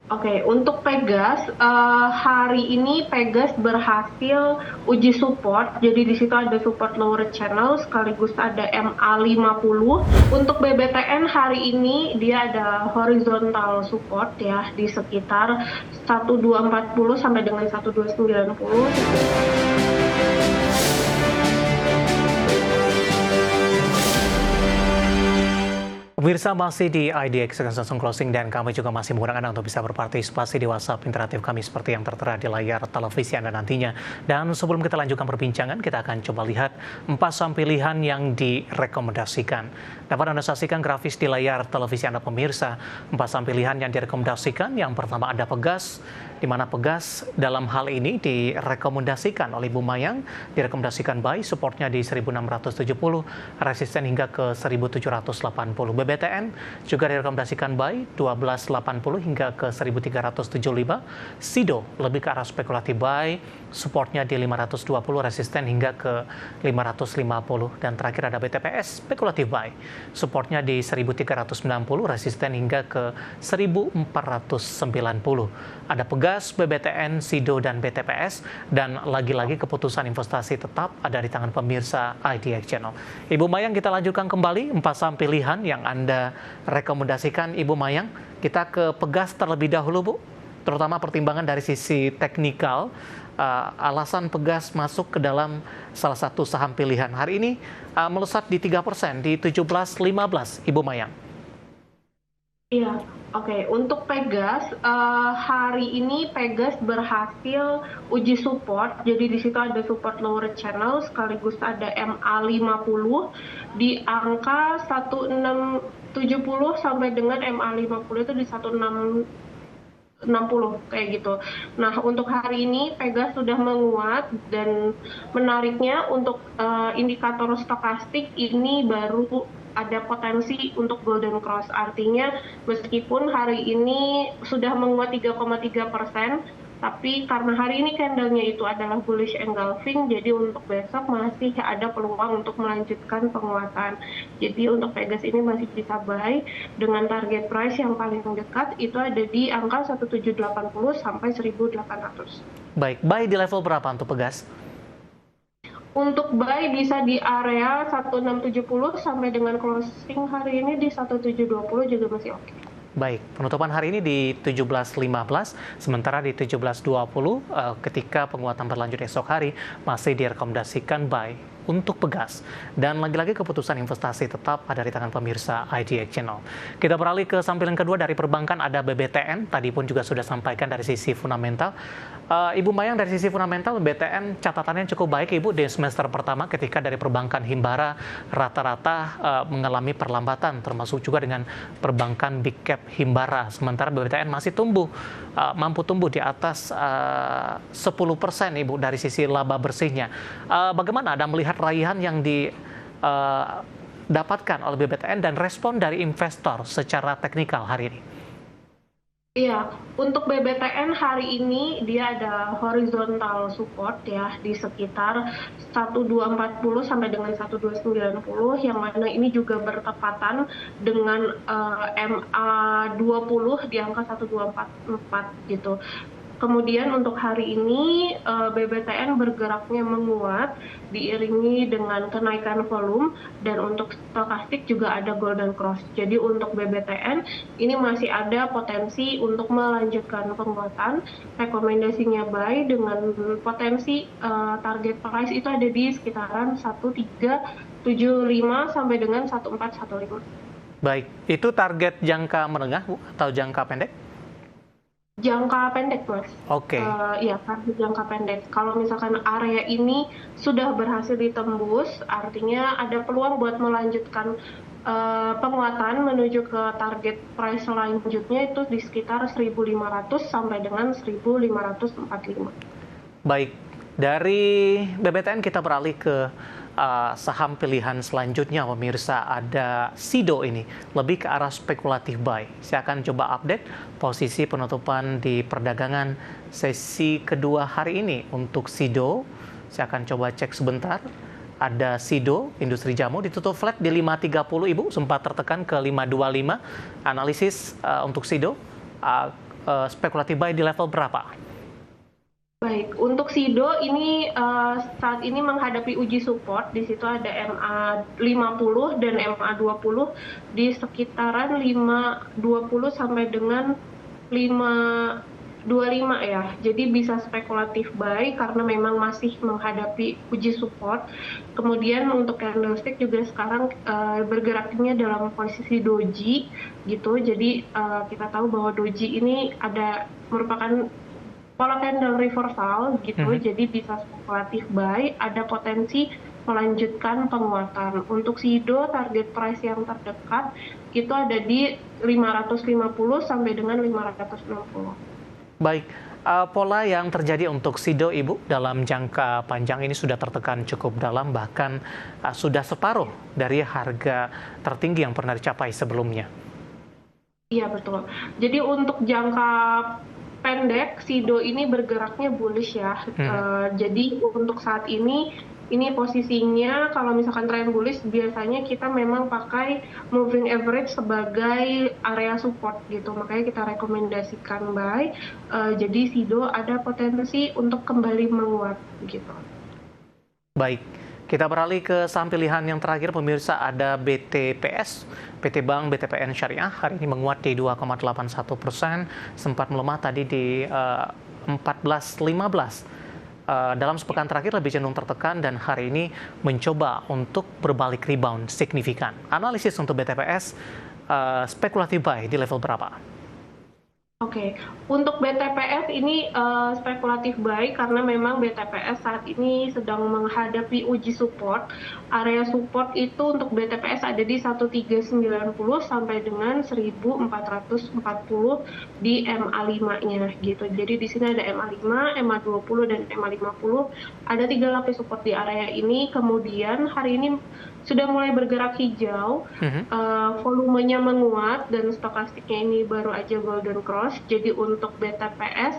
Oke, untuk Pegas, hari ini Pegas berhasil uji support. Jadi di situ ada support lower channel sekaligus ada MA50. Untuk BBTN hari ini dia ada horizontal support ya di sekitar 1240 sampai dengan 1290. Pemirsa masih di IDX langsung closing dan kami juga masih mengundang Anda untuk bisa berpartisipasi di WhatsApp interaktif kami seperti yang tertera di layar televisi Anda nantinya. Dan sebelum kita lanjutkan perbincangan, kita akan coba lihat 4 saham pilihan yang direkomendasikan. Dapat Anda saksikan grafis di layar televisi Anda pemirsa, 4 saham pilihan yang direkomendasikan. Yang pertama ada Pegas, di mana Pegas dalam hal ini direkomendasikan oleh Ibu Mayang, direkomendasikan buy, supportnya di 1670, resisten hingga ke 1780. BBTN juga direkomendasikan buy 1280 hingga ke 1375. SIDO lebih ke arah spekulatif buy, supportnya di 520, resisten hingga ke 550. Dan terakhir ada BTPS, spekulatif buy, supportnya di 1390, resisten hingga ke 1490. Ada Pegas, BBTN, SIDO, dan BTPS. Dan lagi-lagi keputusan investasi tetap ada di tangan pemirsa IDX Channel. Ibu Mayang, kita lanjutkan kembali 4 saham pilihan yang Anda rekomendasikan. Ibu Mayang, kita ke Pegas terlebih dahulu, Bu. Terutama pertimbangan dari sisi teknikal, alasan Pegas masuk ke dalam salah satu saham pilihan. Hari ini melesat di 3% di 17.15, Ibu Mayang. Iya, oke. Untuk Pegas, hari ini Pegas berhasil uji support. Jadi di situ ada support lower channel sekaligus ada MA50 di angka 1670 sampai dengan MA50 itu di 1660 kayak gitu. Nah, untuk hari ini Pegas sudah menguat dan menariknya untuk indikator stokastik ini baru ada potensi untuk golden cross. Artinya meskipun hari ini sudah menguat 3,3%, tapi karena hari ini candlenya itu adalah bullish engulfing, jadi untuk besok masih ada peluang untuk melanjutkan penguatan. Jadi untuk Pegas ini masih bisa buy dengan target price yang paling dekat itu ada di angka 1780 sampai 1800. Baik, buy di level berapa untuk Pegas? Untuk buy bisa di area 1670 sampai dengan closing hari ini di 1720 juga masih oke. Baik, penutupan hari ini di 17.15, sementara di 17.20 ketika penguatan berlanjut esok hari masih direkomendasikan buy untuk Pegas. Dan lagi-lagi keputusan investasi tetap ada di tangan pemirsa IDX Channel. Kita beralih ke samping kedua dari perbankan, ada BBTN. Tadi pun juga sudah sampaikan dari sisi fundamental. Ibu Mayang, dari sisi fundamental BTN catatannya cukup baik, Ibu, di semester pertama ketika dari perbankan Himbara rata-rata mengalami perlambatan, termasuk juga dengan perbankan Big Cap Himbara. Sementara BBTN masih tumbuh, mampu tumbuh di atas 10%, Ibu, dari sisi laba bersihnya. Bagaimana Anda melihat raihan yang didapatkan oleh BBTN dan respon dari investor secara teknikal hari ini? Iya, untuk BBTN hari ini dia ada horizontal support ya di sekitar 1240 sampai dengan 1290, yang mana ini juga bertepatan dengan MA20 di angka 1244 gitu. Kemudian untuk hari ini BBTN bergeraknya menguat diiringi dengan kenaikan volume, dan untuk stokastik juga ada golden cross. Jadi untuk BBTN ini masih ada potensi untuk melanjutkan penguatan. Rekomendasinya buy dengan potensi target price itu ada di sekitaran 1375 sampai dengan 1415. Baik, itu target jangka menengah, Bu, atau jangka pendek? Jangka pendek, Mas. Oke. Iya, target jangka pendek. Kalau misalkan area ini sudah berhasil ditembus, artinya ada peluang buat melanjutkan penguatan menuju ke target price selanjutnya itu di sekitar 1.500 sampai dengan 1.545. Baik, dari BBTN kita beralih ke saham pilihan selanjutnya, pemirsa. Ada SIDO, ini lebih ke arah spekulatif buy. Saya akan coba update posisi penutupan di perdagangan sesi kedua hari ini untuk SIDO. Saya akan coba cek sebentar. Ada SIDO, industri jamu, ditutup flat di 5.30, Ibu, sempat tertekan ke 5.25. Analisis untuk SIDO, spekulatif buy di level berapa? Baik, untuk SIDO ini saat ini menghadapi uji support, di situ ada MA 50 dan MA 20 di sekitaran 520 sampai dengan 525 ya. Jadi bisa spekulatif buy karena memang masih menghadapi uji support. Kemudian untuk candlestick juga sekarang bergeraknya dalam posisi doji gitu. Jadi kita tahu bahwa doji ini merupakan pola candle reversal gitu, jadi bisa spekulatif buy, ada potensi melanjutkan penguatan. Untuk SIDO, target price yang terdekat itu ada di 550 sampai dengan 560. Baik, pola yang terjadi untuk SIDO, Ibu, dalam jangka panjang ini sudah tertekan cukup dalam, bahkan sudah separuh dari harga tertinggi yang pernah dicapai sebelumnya. Iya, betul. Jadi untuk jangka pendek, SIDO ini bergeraknya bullish ya. Jadi untuk saat ini posisinya kalau misalkan tren bullish biasanya kita memang pakai moving average sebagai area support gitu. Makanya kita rekomendasikan buy. Jadi SIDO ada potensi untuk kembali menguat gitu. Baik. Kita beralih ke saham pilihan yang terakhir, pemirsa, ada BTPS, PT Bank BTPN Syariah, hari ini menguat di 2,81%, sempat melemah tadi di 14.15. Dalam sepekan terakhir lebih cenderung tertekan dan hari ini mencoba untuk berbalik rebound signifikan. Analisis untuk BTPS, spekulatif buy di level berapa? Oke, untuk BTPS ini spekulatif buy karena memang BTPS saat ini sedang menghadapi uji support. Area support itu untuk BTPS ada di 1390 sampai dengan 1440 di MA5-nya gitu. Jadi di sini ada MA5, MA20 dan MA50. Ada 3 lapis support di area ini. Kemudian hari ini sudah mulai bergerak hijau, volumenya menguat dan stokastiknya ini baru aja golden cross. Jadi untuk BTPS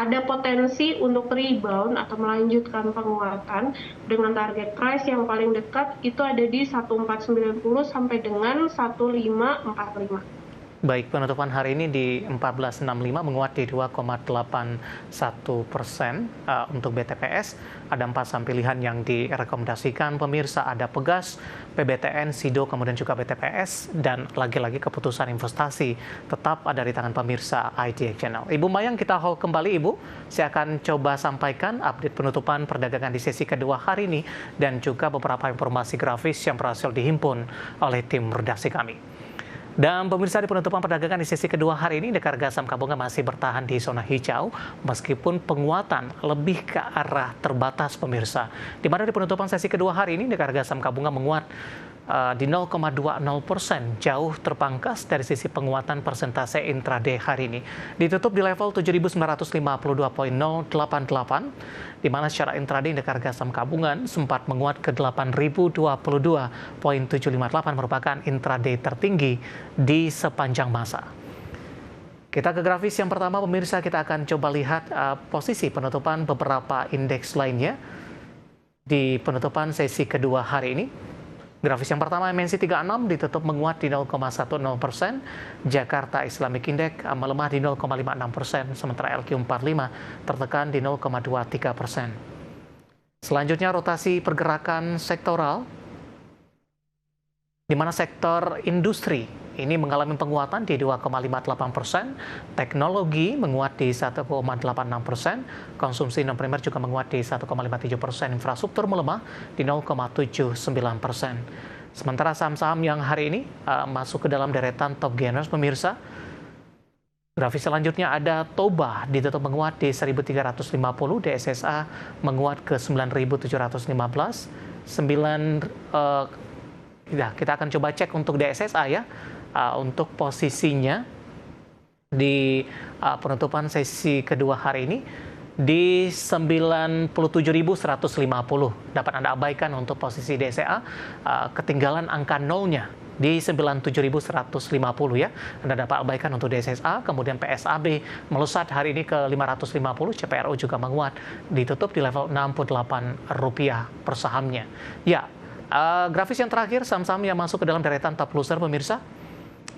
ada potensi untuk rebound atau melanjutkan penguatan dengan target price yang paling dekat itu ada di 1490 sampai dengan 1545. Baik, penutupan hari ini di 1465 menguat di 2,81% untuk BTPS. Ada 4 saham pilihan yang direkomendasikan pemirsa, ada Pegas, PBTN, SIDO, kemudian juga BTPS, dan lagi-lagi keputusan investasi tetap ada di tangan pemirsa IDX Channel. Ibu Mayang, kita hold kembali, Ibu. Saya akan coba sampaikan update penutupan perdagangan di sesi kedua hari ini dan juga beberapa informasi grafis yang berhasil dihimpun oleh tim redaksi kami. Dan pemirsa, di penutupan perdagangan di sesi kedua hari ini, indeks harga saham gabungan masih bertahan di zona hijau meskipun penguatan lebih ke arah terbatas, pemirsa. Di mana di penutupan sesi kedua hari ini indeks harga saham gabungan menguat di 0,20%, jauh terpangkas dari sisi penguatan persentase intraday hari ini. Ditutup di level 7.952.088, di mana secara intraday indeks harga saham gabungan sempat menguat ke 8.022.758, merupakan intraday tertinggi di sepanjang masa. Kita ke grafis yang pertama, pemirsa, kita akan coba lihat posisi penutupan beberapa indeks lainnya di penutupan sesi kedua hari ini. Grafis yang pertama, MNC 36 ditutup menguat di 0,10%, Jakarta Islamic Index melemah di 0,56%, sementara LQ45 tertekan di 0,23%. Selanjutnya rotasi pergerakan sektoral, di mana sektor industri ini mengalami penguatan di 2,58%, teknologi menguat di 1,86%, konsumsi non primer juga menguat di 1,57%, infrastruktur melemah di 0,79%. Sementara saham-saham yang hari ini masuk ke dalam deretan top gainers, pemirsa, grafis selanjutnya ada Toba ditutup menguat di 1.350, DSSA menguat ke 9.715, kita akan coba cek untuk DSSA ya. Untuk posisinya di penutupan sesi kedua hari ini di 97.150. Dapat Anda abaikan untuk posisi DSA, ketinggalan angka nolnya di 97.150 ya. Anda dapat abaikan untuk DSSA, kemudian PSAB melesat hari ini ke 550, CPRO juga menguat, ditutup di level Rp68 per sahamnya. Ya, grafis yang terakhir, saham-saham yang masuk ke dalam deretan top loser, pemirsa.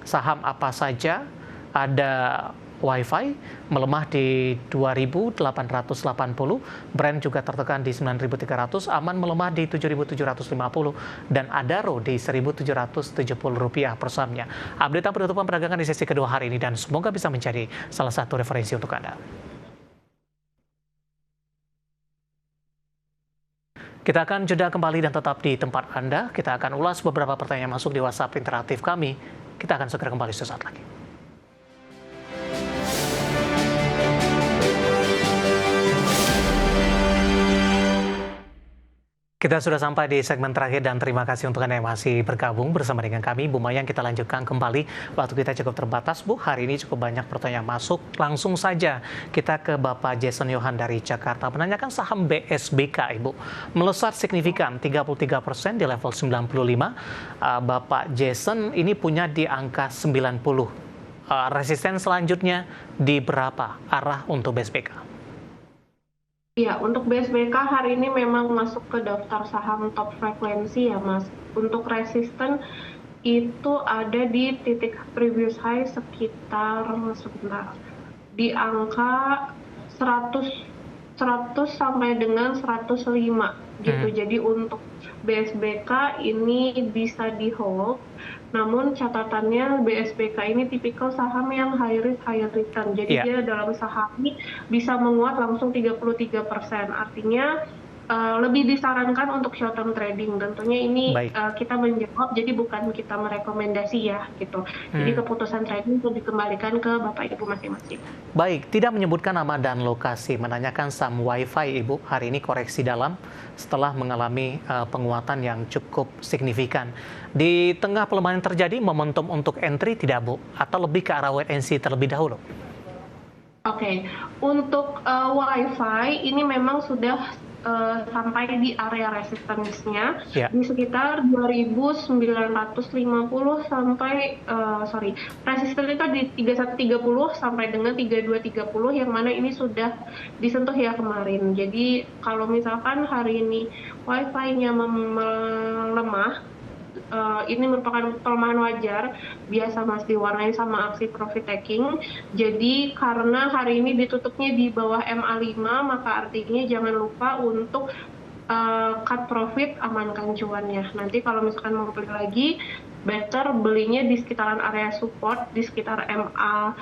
Saham apa saja? Ada Wi-Fi melemah di 2.880, Brent juga tertekan di 9.300, Aman melemah di 7.750, dan Adaro di 1.770 rupiah per sahamnya. Update penutupan perdagangan di sesi kedua hari ini dan semoga bisa menjadi salah satu referensi untuk Anda. Kita akan jeda kembali dan tetap di tempat Anda. Kita akan ulas beberapa pertanyaan masuk di WhatsApp interaktif kami. Kita akan segera kembali sesaat lagi. Kita sudah sampai di segmen terakhir dan terima kasih untuk Anda yang masih bergabung bersama dengan kami. Bu Mayang, kita lanjutkan kembali. Waktu kita cukup terbatas, Bu. Hari ini cukup banyak pertanyaan masuk. Langsung saja kita ke Bapak Jason Yohan dari Jakarta. Menanyakan saham BSBK, Ibu. Melesat signifikan 33% di level 95. Bapak Jason ini punya di angka 90. Resisten selanjutnya di berapa arah untuk BSBK? Ya, untuk BSBK hari ini memang masuk ke daftar saham top frekuensi ya, Mas. Untuk resisten itu ada di titik previous high sekitar di angka 100 sampai dengan 105 gitu. Jadi untuk BSBK ini bisa di hold. Namun catatannya BSBK ini tipikal saham yang high risk high return. Jadi dia dalam saham ini bisa menguat langsung 33%. Artinya lebih disarankan untuk short term trading. Tentunya ini kita menjawab, jadi bukan kita merekomendasi ya gitu. Jadi keputusan trading itu dikembalikan ke Bapak Ibu masing-masing. Baik, tidak menyebutkan nama dan lokasi. Menanyakan saham Wi-Fi, Ibu. Hari ini koreksi dalam setelah mengalami penguatan yang cukup signifikan. Di tengah pelemahan yang terjadi, momentum untuk entry tidak, Bu? Atau lebih ke arah wait and see terlebih dahulu? Oke, untuk Wi-Fi ini memang sudah sampai di area resistensinya di sekitar 2.950 sampai resisten itu di 3130 sampai dengan 3230 yang mana ini sudah disentuh ya kemarin. Jadi kalau misalkan hari ini Wi-Fi-nya melemah, ini merupakan pelemahan wajar, biasa Mas, diwarnai sama aksi profit taking. Jadi karena hari ini ditutupnya di bawah MA5, maka artinya jangan lupa untuk cut profit, amankan cuannya. Nanti kalau misalkan mau beli lagi, better belinya di sekitaran area support, di sekitar MA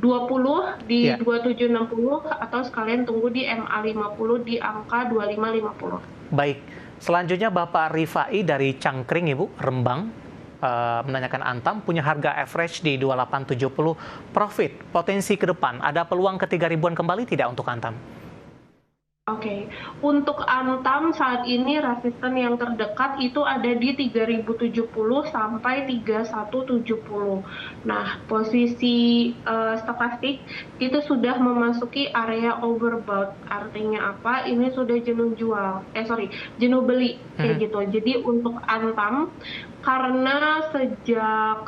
20 di 2760 atau sekalian tunggu di MA50 di angka 2550. Baik. Selanjutnya Bapak Rifai dari Cangkring, Ibu, Rembang, menanyakan Antam punya harga average di 2870 profit. Potensi ke depan, ada peluang ke 3.000-an kembali tidak untuk Antam? Oke, untuk Antam saat ini resisten yang terdekat itu ada di 3070 sampai 3170. Nah, posisi stokastik itu sudah memasuki area overbought. Artinya apa? Ini sudah jenuh beli kayak gitu. Jadi untuk Antam, karena sejak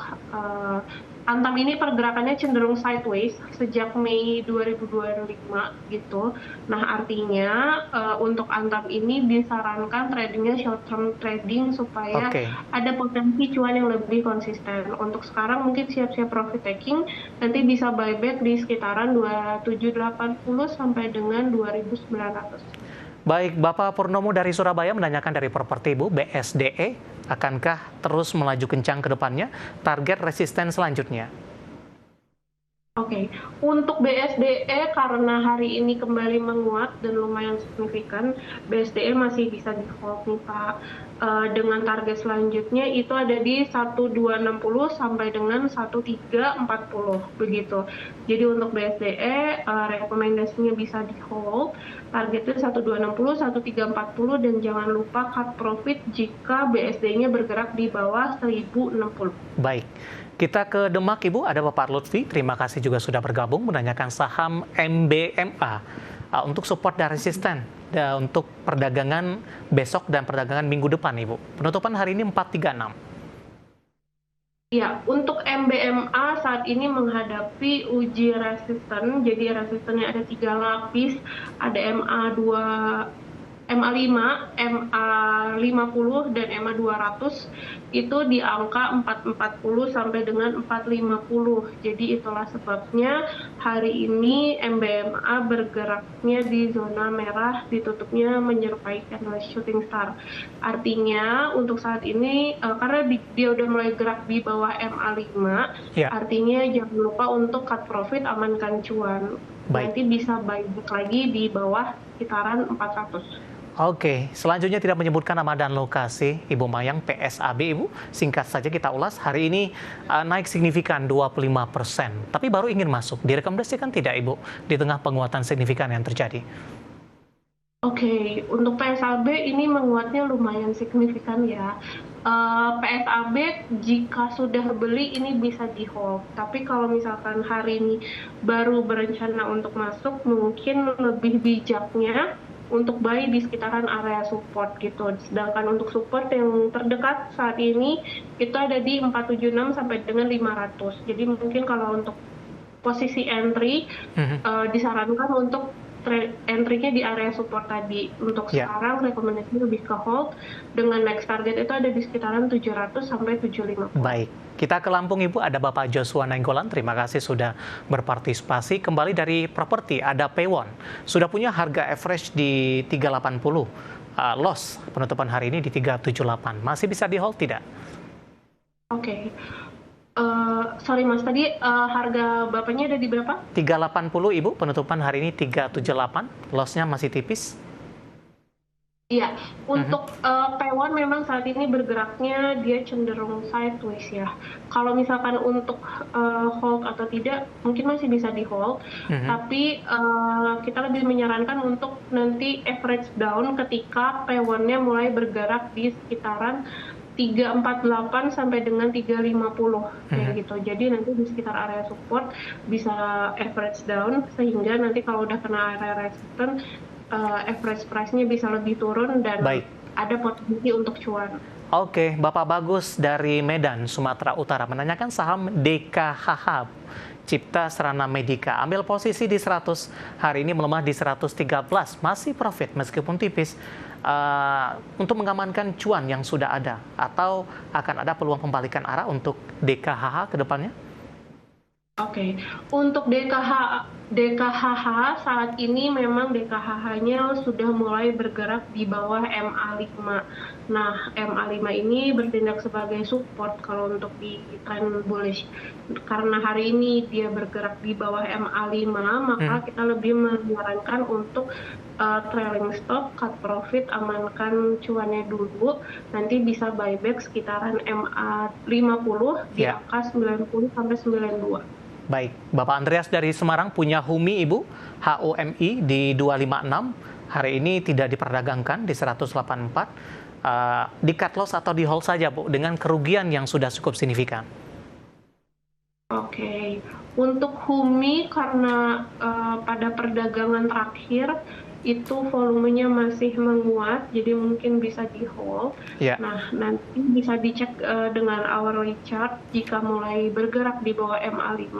Antam ini pergerakannya cenderung sideways sejak Mei 2025 gitu. Nah, artinya untuk Antam ini disarankan tradingnya short term trading supaya ada potensi cuan yang lebih konsisten. Untuk sekarang mungkin siap-siap profit taking, nanti bisa buyback di sekitaran 2780 sampai dengan 2900. Baik, Bapak Purnomo dari Surabaya menanyakan dari properti, Bu, BSDE, akankah terus melaju kencang ke depannya? Target resisten selanjutnya? Oke, untuk BSDE karena hari ini kembali menguat dan lumayan signifikan, BSDE masih bisa di hold nih Pak. Dengan target selanjutnya itu ada di 1260 sampai dengan 1340 begitu. Jadi untuk BSDE rekomendasinya bisa di hold, targetnya 1260, 1340 dan jangan lupa cut profit jika BSD-nya bergerak di bawah 1060. Baik. Kita ke Demak, Ibu, ada Bapak Lutfi. Terima kasih juga sudah bergabung menanyakan saham MBMA untuk support dan resisten untuk perdagangan besok dan perdagangan minggu depan, Ibu. Penutupan hari ini 436. Ya, untuk MBMA saat ini menghadapi uji resisten. Jadi resistennya ada 3 lapis, ada MA2 MA5, MA50, dan MA200 itu di angka 440 sampai dengan 450. Jadi itulah sebabnya hari ini MBMA bergeraknya di zona merah, ditutupnya menyerupai candle shooting star. Artinya untuk saat ini karena dia udah mulai gerak di bawah MA5, Ya, artinya jangan lupa untuk cut profit, amankan cuan. baik. Nanti bisa buyback lagi di bawah sekitaran 400. Oke, selanjutnya tidak menyebutkan nama dan lokasi Ibu Mayang PSAB, Ibu. Singkat saja kita ulas, hari ini naik signifikan 25%, tapi baru ingin masuk. Direkomendasikan tidak, Ibu, di tengah penguatan signifikan yang terjadi? Oke, untuk PSAB ini menguatnya lumayan signifikan ya. PSAB jika sudah beli ini bisa di hold, tapi kalau misalkan hari ini baru berencana untuk masuk, mungkin lebih bijaknya untuk buy di sekitaran area support gitu. Sedangkan untuk support yang terdekat saat ini itu ada di 476 sampai dengan 500. Jadi mungkin kalau untuk posisi entry disarankan untuk entry-nya di area support tadi. Untuk Ya. sekarang rekomendasi lebih ke hold dengan next target itu ada di sekitaran 700 sampai 750. Baik, kita ke Lampung, Ibu. Ada Bapak Joshua Nainggolan, terima kasih sudah berpartisipasi. Kembali dari properti, ada Pewon. Sudah punya harga average di 380. Loss penutupan hari ini di 378. Masih bisa di hold tidak? Oke. Sorry Mas, tadi harga Bapaknya ada di berapa? 380, Ibu. Penutupan hari ini 378. Loss-nya masih tipis. Iya, untuk P1 memang saat ini bergeraknya dia cenderung sideways ya. Kalau misalkan untuk hold atau tidak, mungkin masih bisa di hold. Tapi kita lebih menyarankan untuk nanti average down ketika P1-nya mulai bergerak di sekitaran 348 sampai dengan 350 kayak gitu. Jadi nanti di sekitar area support bisa average down sehingga nanti kalau udah kena area resistance average price-nya bisa lebih turun dan Baik. ada potensi untuk cuan. Oke, Bapak Bagus dari Medan, Sumatera Utara menanyakan saham DKHH, Cipta Serana Medika. Ambil posisi di 100, hari ini melemah di 113, masih profit meskipun tipis. Untuk mengamankan cuan yang sudah ada, atau akan ada peluang pembalikan arah untuk DKHH ke depannya? Oke, untuk DKHH saat ini memang DKHH-nya sudah mulai bergerak di bawah MA5. Nah, MA5 ini bertindak sebagai support kalau untuk di trend bullish. Karena hari ini dia bergerak di bawah MA5, maka kita lebih menyarankan untuk trailing stop, cut profit, amankan cuannya dulu. Nanti bisa buyback sekitaran MA50 di angka 90 sampai 92. Baik, Bapak Andreas dari Semarang punya HUMI, Ibu, HUMI di 256. Hari ini tidak diperdagangkan di 184. Di cut loss atau di hold saja, Bu, dengan kerugian yang sudah cukup signifikan. Oke, untuk HUMI karena pada perdagangan terakhir itu volumenya masih menguat, jadi mungkin bisa di hold. Ya. Nah, nanti bisa dicek dengan hourly chart jika mulai bergerak di bawah MA5,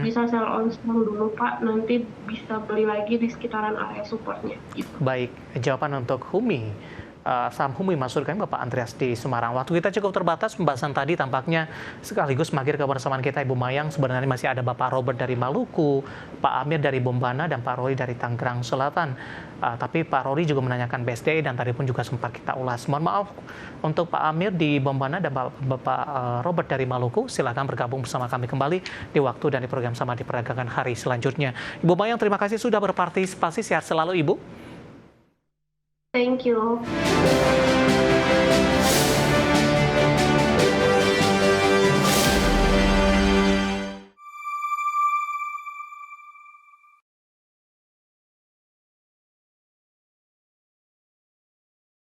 bisa sell on strong dulu Pak, nanti bisa beli lagi di sekitaran area supportnya. Gitu. Baik, jawaban untuk HUMI. Saham HUMI masuk kami Bapak Andreas di Semarang. Waktu kita cukup terbatas, pembahasan tadi tampaknya sekaligus mengakhiri kebersamaan kita Ibu Mayang. Sebenarnya masih ada Bapak Robert dari Maluku, Pak Amir dari Bombana, dan Pak Rory dari Tangerang Selatan. Tapi Pak Rory juga menanyakan BSDE dan tadi pun juga sempat kita ulas. Mohon maaf untuk Pak Amir di Bombana dan Bapak Robert dari Maluku. Silakan bergabung bersama kami kembali di waktu dan di program Sama di Perdagangan hari selanjutnya. Ibu Mayang, terima kasih sudah berpartisipasi. Sehat selalu Ibu. Thank you.